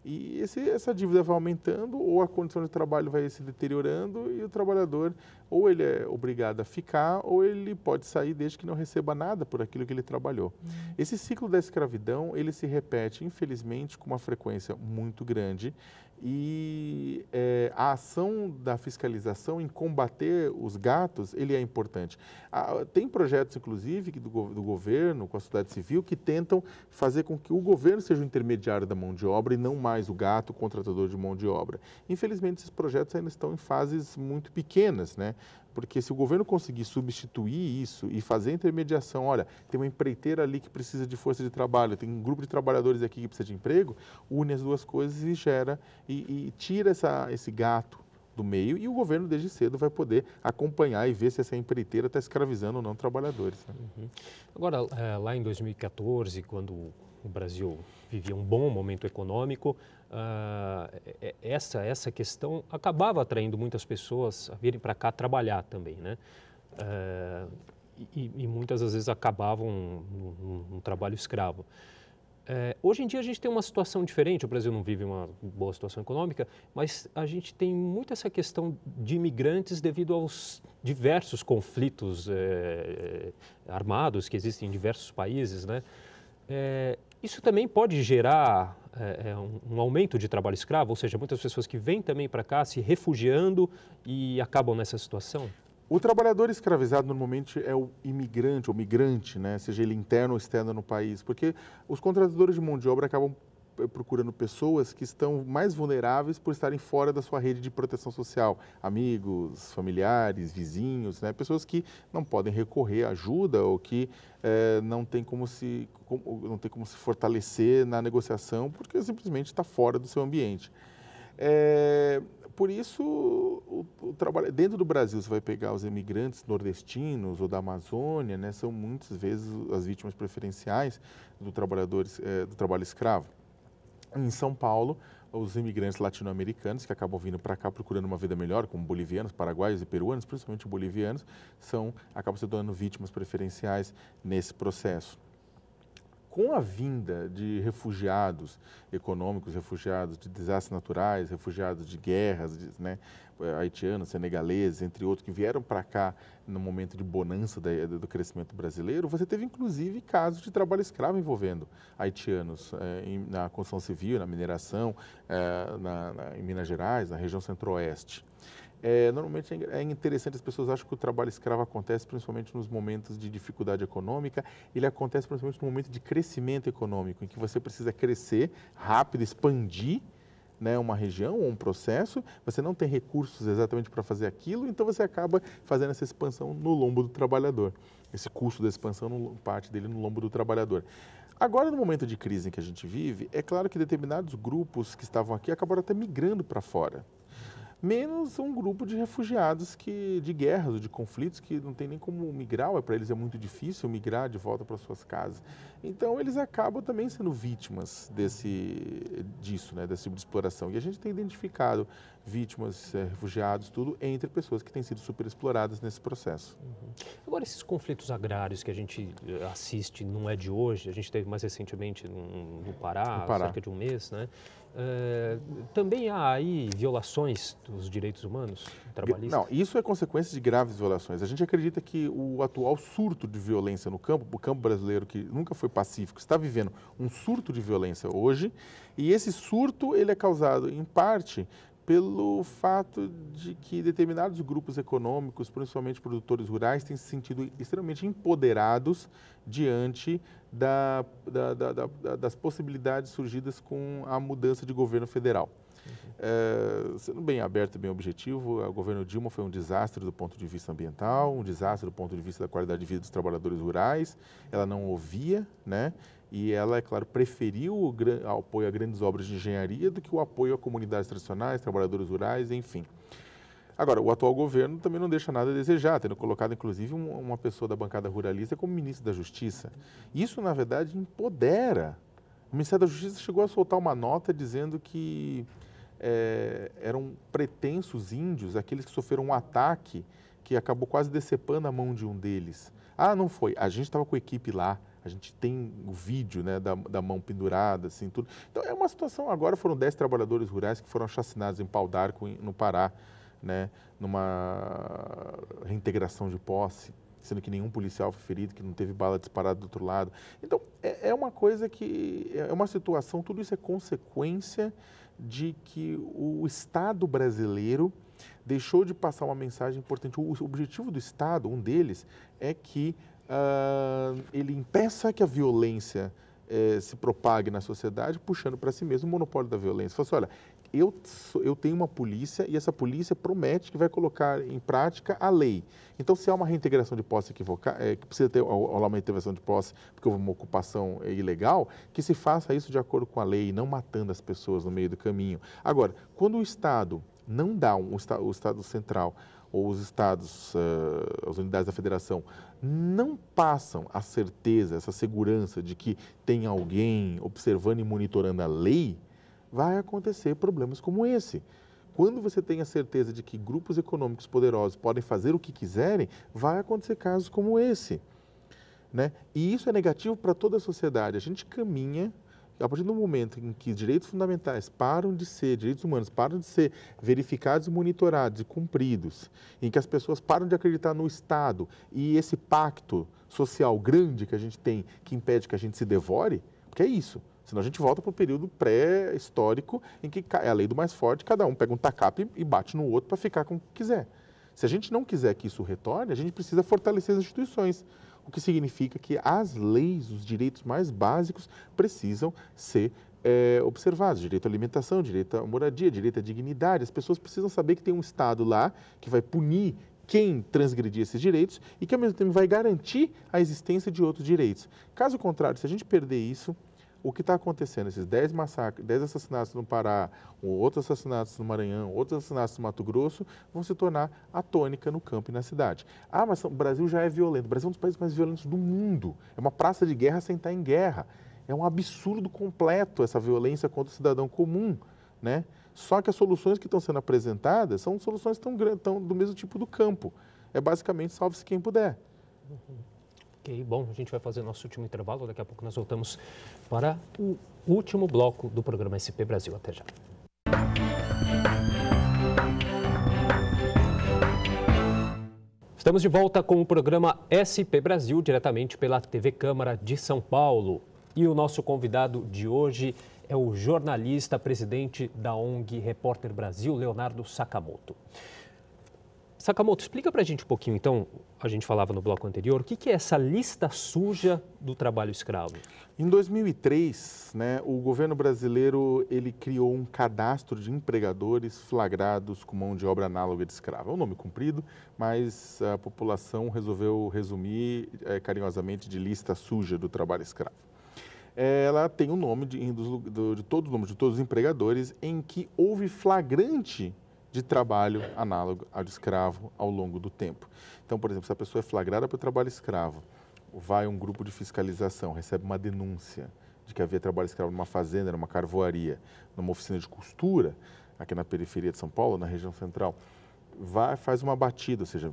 E essa dívida vai aumentando ou a condição de trabalho vai se deteriorando e o trabalhador ou ele é obrigado a ficar ou ele pode sair desde que não receba nada por aquilo que ele trabalhou. Esse ciclo da escravidão, ele se repete, infelizmente, com uma frequência muito grande e a ação da fiscalização em combater os gatos, ele é importante. Tem projetos, inclusive, do governo, com a sociedade civil, que tentam fazer com que o governo seja o intermediário da mão de obra e não mais o gato, o contratador de mão de obra. Infelizmente, esses projetos ainda estão em fases muito pequenas, né? Porque se o governo conseguir substituir isso e fazer a intermediação, olha, tem uma empreiteira ali que precisa de força de trabalho, tem um grupo de trabalhadores aqui que precisa de emprego, une as duas coisas e gera e tira esse gato do meio e o governo desde cedo vai poder acompanhar e ver se essa empreiteira está escravizando ou não trabalhadores. Né? Uhum. Agora, lá em 2014, quando o Brasil vivia um bom momento econômico, essa questão acabava atraindo muitas pessoas a virem para cá trabalhar também, né? E muitas das vezes acabavam num trabalho escravo. Hoje em dia a gente tem uma situação diferente, o Brasil não vive uma boa situação econômica, mas a gente tem muito essa questão de imigrantes devido aos diversos conflitos armados que existem em diversos países, né? Isso também pode gerar um aumento de trabalho escravo, ou seja, muitas pessoas que vêm também para cá se refugiando e acabam nessa situação? O trabalhador escravizado normalmente é o imigrante ou migrante, né? Seja ele interno ou externo no país, porque os contratadores de mão de obra acabam procurando pessoas que estão mais vulneráveis por estarem fora da sua rede de proteção social, amigos, familiares, vizinhos, né? Pessoas que não podem recorrer à ajuda ou que não tem como se fortalecer na negociação porque simplesmente está fora do seu ambiente. Por isso, dentro do Brasil, você vai pegar os imigrantes nordestinos ou da Amazônia, né, são muitas vezes as vítimas preferenciais do trabalho escravo. Em São Paulo, os imigrantes latino-americanos que acabam vindo para cá procurando uma vida melhor, como bolivianos, paraguaios e peruanos, principalmente bolivianos, acabam se tornando vítimas preferenciais nesse processo. Com a vinda de refugiados econômicos, refugiados de desastres naturais, refugiados de guerras, né, haitianos, senegaleses, entre outros, que vieram para cá no momento de bonança do crescimento brasileiro, você teve inclusive casos de trabalho escravo envolvendo haitianos na construção civil, na mineração, em Minas Gerais, na região centro-oeste. Normalmente é interessante, as pessoas acham que o trabalho escravo acontece principalmente nos momentos de dificuldade econômica, ele acontece principalmente no momento de crescimento econômico, em que você precisa crescer rápido, expandir, né, uma região ou um processo, você não tem recursos exatamente para fazer aquilo, então você acaba fazendo essa expansão no lombo do trabalhador, esse custo da expansão, parte dele no lombo do trabalhador. Agora, no momento de crise em que a gente vive, é claro que determinados grupos que estavam aqui acabaram até migrando para fora. Menos um grupo de refugiados de guerras ou de conflitos que não tem nem como migrar, para eles é muito difícil migrar de volta para suas casas. Então, eles acabam também sendo vítimas disso, né, desse tipo de exploração. E a gente tem identificado vítimas, refugiados, tudo, entre pessoas que têm sido superexploradas nesse processo. Uhum. Agora, esses conflitos agrários que a gente assiste não é de hoje, a gente teve mais recentemente no Pará, há cerca de um mês, né? também há aí violações dos direitos humanos trabalhistas? Não, isso é consequência de graves violações. A gente acredita que o atual surto de violência no campo, o campo brasileiro que nunca foi pacífico, está vivendo um surto de violência hoje, e esse surto ele é causado, em parte, pelo fato de que determinados grupos econômicos, principalmente produtores rurais, têm se sentido extremamente empoderados diante das possibilidades surgidas com a mudança de governo federal. Sendo bem aberto e bem objetivo, o governo Dilma foi um desastre do ponto de vista ambiental, um desastre do ponto de vista da qualidade de vida dos trabalhadores rurais. Ela não ouvia, né? E ela, é claro, preferiu o apoio a grandes obras de engenharia do que o apoio a comunidades tradicionais, trabalhadores rurais, enfim. Agora, o atual governo também não deixa nada a desejar, tendo colocado, inclusive, uma pessoa da bancada ruralista como ministro da Justiça. Isso, na verdade, empodera. O Ministério da Justiça chegou a soltar uma nota dizendo que eram pretensos índios, aqueles que sofreram um ataque que acabou quase decepando a mão de um deles. Ah, não foi. A gente estava com a equipe lá. A gente tem o vídeo, né, da mão pendurada, assim, tudo. Então, é uma situação... Agora foram 10 trabalhadores rurais que foram assassinados em Pau d'Arco, no Pará, né, numa reintegração de posse, sendo que nenhum policial foi ferido, que não teve bala disparada do outro lado. Então, é uma coisa que... É uma situação... Tudo isso é consequência de que o Estado brasileiro deixou de passar uma mensagem importante. O objetivo do Estado, um deles, é que ele impeça que a violência se propague na sociedade, puxando para si mesmo o monopólio da violência. Fala assim, olha, eu tenho uma polícia e essa polícia promete que vai colocar em prática a lei. Então, se há uma reintegração de posse equivocada, que precisa ter uma reintegração de posse porque houve uma ocupação ilegal, que se faça isso de acordo com a lei, não matando as pessoas no meio do caminho. Agora, quando o Estado não dá, o Estado Central ou os estados, as unidades da federação, não passam a certeza, essa segurança de que tem alguém observando e monitorando a lei, vai acontecer problemas como esse. Quando você tem a certeza de que grupos econômicos poderosos podem fazer o que quiserem, vai acontecer casos como esse, né? E isso é negativo para toda a sociedade. A gente caminha, a partir do momento em que direitos fundamentais direitos humanos param de ser verificados, monitorados e cumpridos, em que as pessoas param de acreditar no Estado e esse pacto social grande que a gente tem, que impede que a gente se devore, porque é isso. Senão a gente volta para o período pré-histórico em que é a lei do mais forte, cada um pega um tacape e bate no outro para ficar com o que quiser. Se a gente não quiser que isso retorne, a gente precisa fortalecer as instituições, o que significa que as leis, os direitos mais básicos precisam ser observados. Direito à alimentação, direito à moradia, direito à dignidade. As pessoas precisam saber que tem um Estado lá que vai punir quem transgredir esses direitos e que, ao mesmo tempo, vai garantir a existência de outros direitos. Caso contrário, se a gente perder isso, o que está acontecendo, esses 10 massacres, 10 assassinatos no Pará, outros assassinatos no Maranhão, outros assassinatos no Mato Grosso, vão se tornar a tônica no campo e na cidade. Ah, mas o Brasil já é violento. O Brasil é um dos países mais violentos do mundo. É uma praça de guerra sem estar em guerra. É um absurdo completo essa violência contra o cidadão comum, né? Só que as soluções que estão sendo apresentadas são soluções tão do mesmo tipo do campo. É basicamente salve-se quem puder. Ok, bom, a gente vai fazer nosso último intervalo, daqui a pouco nós voltamos para o último bloco do programa SP Brasil. Até já. Estamos de volta com o programa SP Brasil, diretamente pela TV Câmara de São Paulo. E o nosso convidado de hoje é o jornalista, presidente da ONG Repórter Brasil, Leonardo Sakamoto. Sakamoto, explica para a gente um pouquinho, então, a gente falava no bloco anterior, o que é essa lista suja do trabalho escravo? Em 2003, né, o governo brasileiro ele criou um cadastro de empregadores flagrados com mão de obra análoga de escravo. É um nome comprido, mas a população resolveu resumir carinhosamente de lista suja do trabalho escravo. Ela tem o nome de todos os nomes de todos os empregadores em que houve flagrante de trabalho análogo ao de escravo ao longo do tempo. Então, por exemplo, se a pessoa é flagrada por trabalho escravo, vai um grupo de fiscalização, recebe uma denúncia de que havia trabalho escravo numa fazenda, numa carvoaria, numa oficina de costura, aqui na periferia de São Paulo, na região central, faz uma batida, ou seja,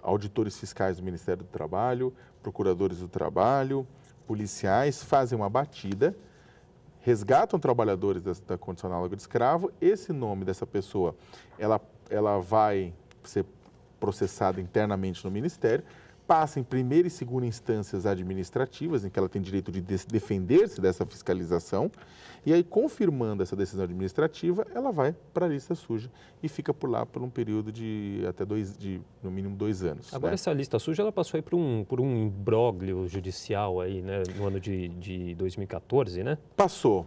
auditores fiscais do Ministério do Trabalho, procuradores do trabalho, policiais fazem uma batida, resgatam trabalhadores da condição análoga de escravo, esse nome dessa pessoa, ela vai ser processada internamente no Ministério, passa em primeira e segunda instâncias administrativas, em que ela tem direito de defender-se dessa fiscalização, e aí, confirmando essa decisão administrativa, ela vai para a lista suja e fica por lá por um período de até no mínimo 2 anos. Agora, né? essa lista suja, ela passou aí por um imbróglio judicial aí, né, no ano de 2014, né? Passou,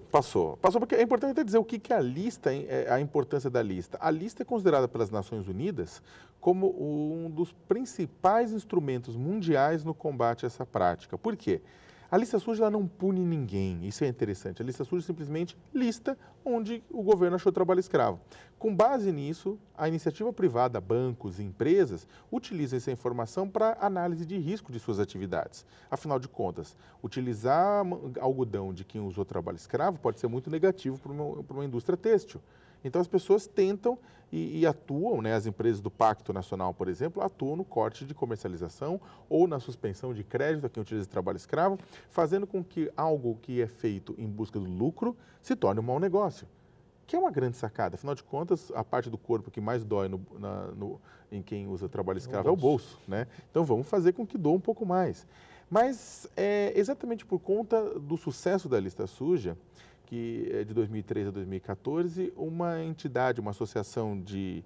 porque é importante até dizer o que é a lista, a importância da lista. A lista é considerada pelas Nações Unidas como um dos principais instrumentos mundiais no combate a essa prática. Por quê? A lista suja ela não pune ninguém, isso é interessante. A lista suja simplesmente lista onde o governo achou trabalho escravo. Com base nisso, a iniciativa privada, bancos e empresas utilizam essa informação para análise de risco de suas atividades. Afinal de contas, utilizar algodão de quem usou trabalho escravo pode ser muito negativo para uma indústria têxtil. Então, as pessoas tentam e atuam, né, as empresas do Pacto Nacional, por exemplo, atuam no corte de comercialização ou na suspensão de crédito a quem utiliza trabalho escravo, fazendo com que algo que é feito em busca do lucro se torne um mau negócio, que é uma grande sacada. Afinal de contas, a parte do corpo que mais dói em quem usa trabalho escravo é o bolso, né? Então, vamos fazer com que doa um pouco mais. Mas, exatamente por conta do sucesso da lista suja, que é de 2013 a 2014, uma entidade, uma associação de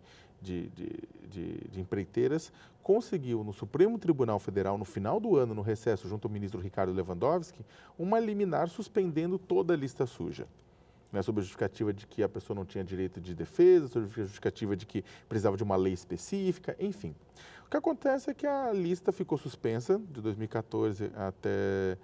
empreiteiras conseguiu no Supremo Tribunal Federal, no final do ano, no recesso, junto ao ministro Ricardo Lewandowski, uma liminar suspendendo toda a lista suja. Né, sob a justificativa de que a pessoa não tinha direito de defesa, sob a justificativa de que precisava de uma lei específica, enfim. O que acontece é que a lista ficou suspensa de 2014 até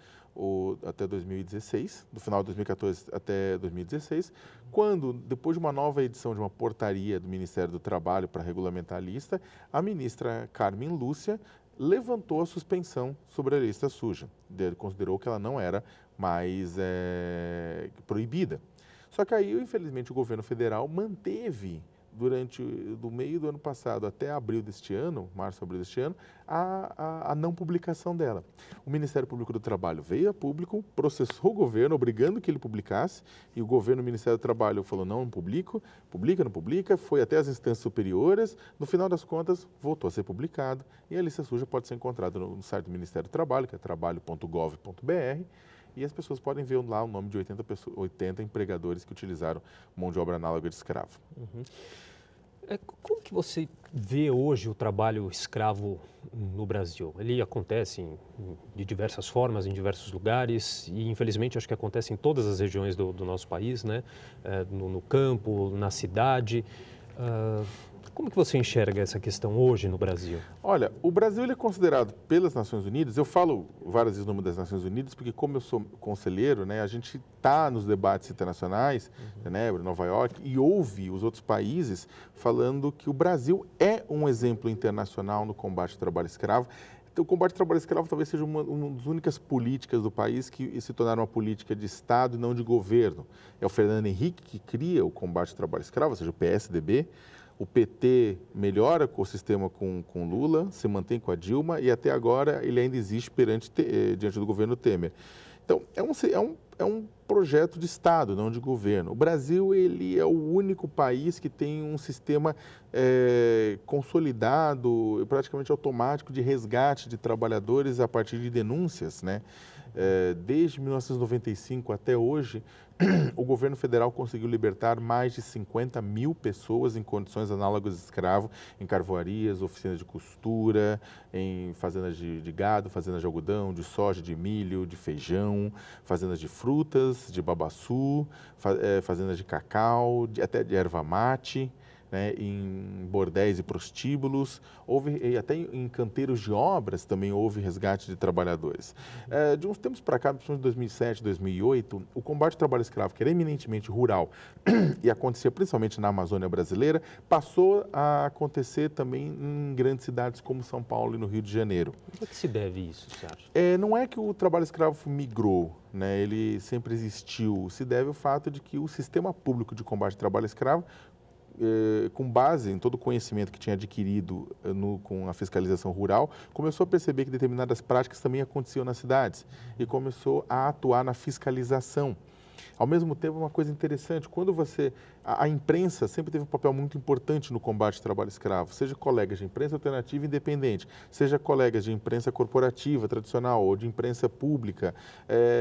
2016, do final de 2014 até 2016, quando, depois de uma nova edição de uma portaria do Ministério do Trabalho para regulamentar a lista, a ministra Carmen Lúcia levantou a suspensão sobre a lista suja. Ele considerou que ela não era mais proibida. Só que aí, infelizmente, o governo federal manteve, do meio do ano passado até abril deste ano, março, abril deste ano, a não publicação dela. O Ministério Público do Trabalho veio a público, processou o governo, obrigando que ele publicasse, e o governo, o Ministério do Trabalho, falou, não publico, não publica, foi até as instâncias superiores, no final das contas, voltou a ser publicado, e a lista suja pode ser encontrada no site do Ministério do Trabalho, que é trabalho.gov.br, e as pessoas podem ver lá o nome de 80 empregadores que utilizaram mão de obra análoga de escravo. Uhum. Como que você vê hoje o trabalho escravo no Brasil? Ele acontece de diversas formas, em diversos lugares, e infelizmente acho que acontece em todas as regiões do nosso país, né? No campo, na cidade. Como que você enxerga essa questão hoje no Brasil? Olha, o Brasil ele é considerado pelas Nações Unidas, eu falo várias vezes o nome das Nações Unidas, porque como eu sou conselheiro, né, a gente está nos debates internacionais, Genebra, Nova York, e ouve os outros países falando que o Brasil é um exemplo internacional no combate ao trabalho escravo. Então, o combate ao trabalho escravo talvez seja uma das únicas políticas do país que se tornaram uma política de Estado e não de governo. É o Fernando Henrique que cria o combate ao trabalho escravo, ou seja, o PSDB. O PT melhora o sistema com Lula, se mantém com a Dilma e até agora ele ainda existe diante do governo Temer. Então, é um projeto de Estado, não de governo. O Brasil ele é o único país que tem um sistema consolidado, praticamente automático, de resgate de trabalhadores a partir de denúncias, né? Desde 1995 até hoje, o governo federal conseguiu libertar mais de 50 mil pessoas em condições análogas de escravo, em carvoarias, oficinas de costura, em fazendas de gado, fazendas de algodão, de soja, de milho, de feijão, fazendas de frutas, de babaçu, fazendas de cacau, até de erva mate. Né, em bordéis e prostíbulos, e até em canteiros de obras também houve resgate de trabalhadores. De uns tempos para cá, principalmente em 2007, 2008, o combate ao trabalho escravo, que era eminentemente rural e acontecia principalmente na Amazônia brasileira, passou a acontecer também em grandes cidades como São Paulo e no Rio de Janeiro. Como é que se deve isso, você acha? Não é que o trabalho escravo migrou, né, ele sempre existiu, se deve ao fato de que o sistema público de combate ao trabalho escravo, com base em todo o conhecimento que tinha adquirido com a fiscalização rural, começou a perceber que determinadas práticas também aconteciam nas cidades e começou a atuar na fiscalização. Ao mesmo tempo, uma coisa interessante, quando você... A imprensa sempre teve um papel muito importante no combate ao trabalho escravo, seja colegas de imprensa alternativa e independente, seja colegas de imprensa corporativa, tradicional, ou de imprensa pública,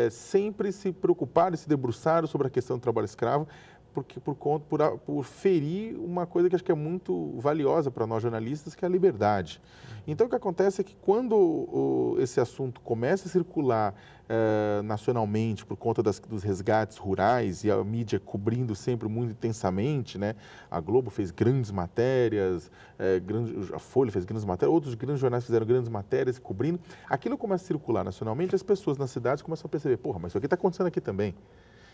sempre se preocuparam e se debruçaram sobre a questão do trabalho escravo, porque por ferir uma coisa que acho que é muito valiosa para nós jornalistas, que é a liberdade. Então, o que acontece é que quando esse assunto começa a circular nacionalmente por conta dos resgates rurais e a mídia cobrindo sempre muito intensamente, né? A Globo fez grandes matérias, a Folha fez grandes matérias, outros grandes jornais fizeram grandes matérias cobrindo. Aquilo começa a circular nacionalmente, as pessoas nas cidades começam a perceber, porra, mas isso aqui está acontecendo aqui também.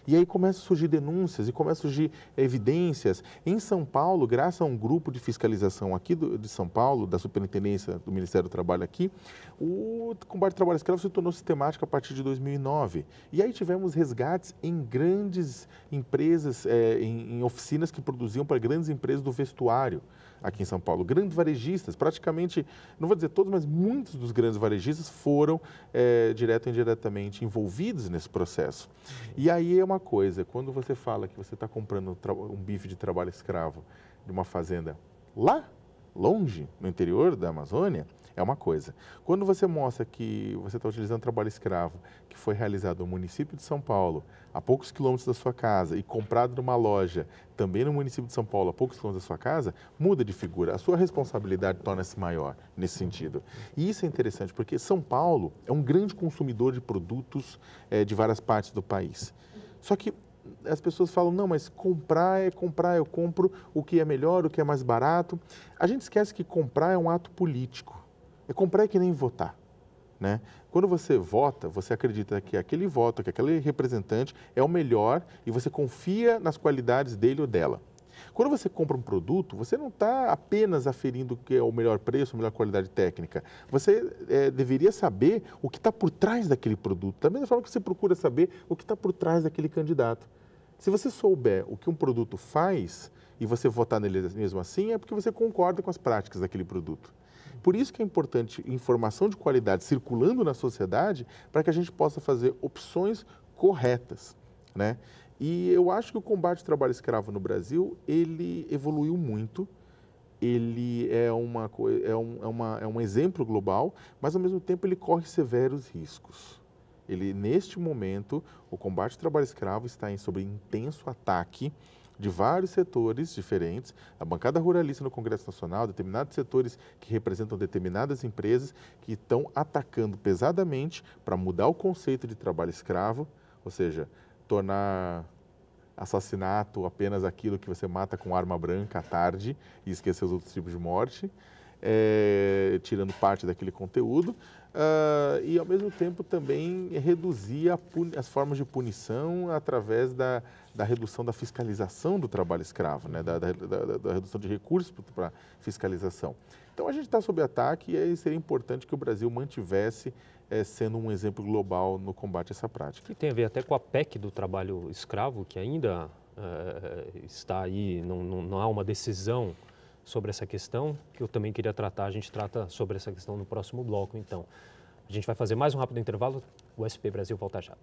E aí começam a surgir denúncias e começam a surgir evidências. Em São Paulo, graças a um grupo de fiscalização aqui de São Paulo, da Superintendência do Ministério do Trabalho aqui, o combate ao trabalho escravo se tornou sistemático a partir de 2009. E aí tivemos resgates em grandes empresas, em oficinas que produziam para grandes empresas do vestuário aqui em São Paulo. Grandes varejistas, praticamente, não vou dizer todos, mas muitos dos grandes varejistas foram direto ou indiretamente envolvidos nesse processo. E aí é uma coisa, quando você fala que você está comprando um bife de trabalho escravo de uma fazenda lá, longe, no interior da Amazônia, é uma coisa. Quando você mostra que você está utilizando trabalho escravo que foi realizado no município de São Paulo, a poucos quilômetros da sua casa, e comprado numa loja também no município de São Paulo, a poucos quilômetros da sua casa, muda de figura. A sua responsabilidade torna-se maior nesse sentido. E isso é interessante, porque São Paulo é um grande consumidor de produtos de várias partes do país. Só que as pessoas falam, não, mas comprar é comprar, eu compro o que é melhor, o que é mais barato. A gente esquece que comprar é um ato político. Comprar é que nem votar, né? Quando você vota, você acredita que aquele voto, que aquele representante é o melhor e você confia nas qualidades dele ou dela. Quando você compra um produto, você não está apenas aferindo o que é o melhor preço, a melhor qualidade técnica. Você deveria saber o que está por trás daquele produto. Da mesma forma que você procura saber o que está por trás daquele candidato. Se você souber o que um produto faz e você votar nele mesmo assim, é porque você concorda com as práticas daquele produto. Por isso que é importante informação de qualidade circulando na sociedade para que a gente possa fazer opções corretas, né? E eu acho que o combate ao trabalho escravo no Brasil, ele evoluiu muito, ele é um exemplo global, mas ao mesmo tempo ele corre severos riscos. Neste momento, o combate ao trabalho escravo está sob intenso ataque de vários setores diferentes, a bancada ruralista no Congresso Nacional, determinados setores que representam determinadas empresas que estão atacando pesadamente para mudar o conceito de trabalho escravo, ou seja, tornar assassinato apenas aquilo que você mata com arma branca à tarde e esquecer os outros tipos de morte, tirando parte daquele conteúdo, e ao mesmo tempo também reduzir as formas de punição através da redução da fiscalização do trabalho escravo, né? da redução de recursos para fiscalização. Então a gente está sob ataque e aí seria importante que o Brasil mantivesse sendo um exemplo global no combate a essa prática. Que tem a ver até com a PEC do trabalho escravo, que ainda está aí, não há uma decisão sobre essa questão, que eu também queria tratar. A gente trata sobre essa questão no próximo bloco, então. A gente vai fazer mais um rápido intervalo, o SP Brasil volta já.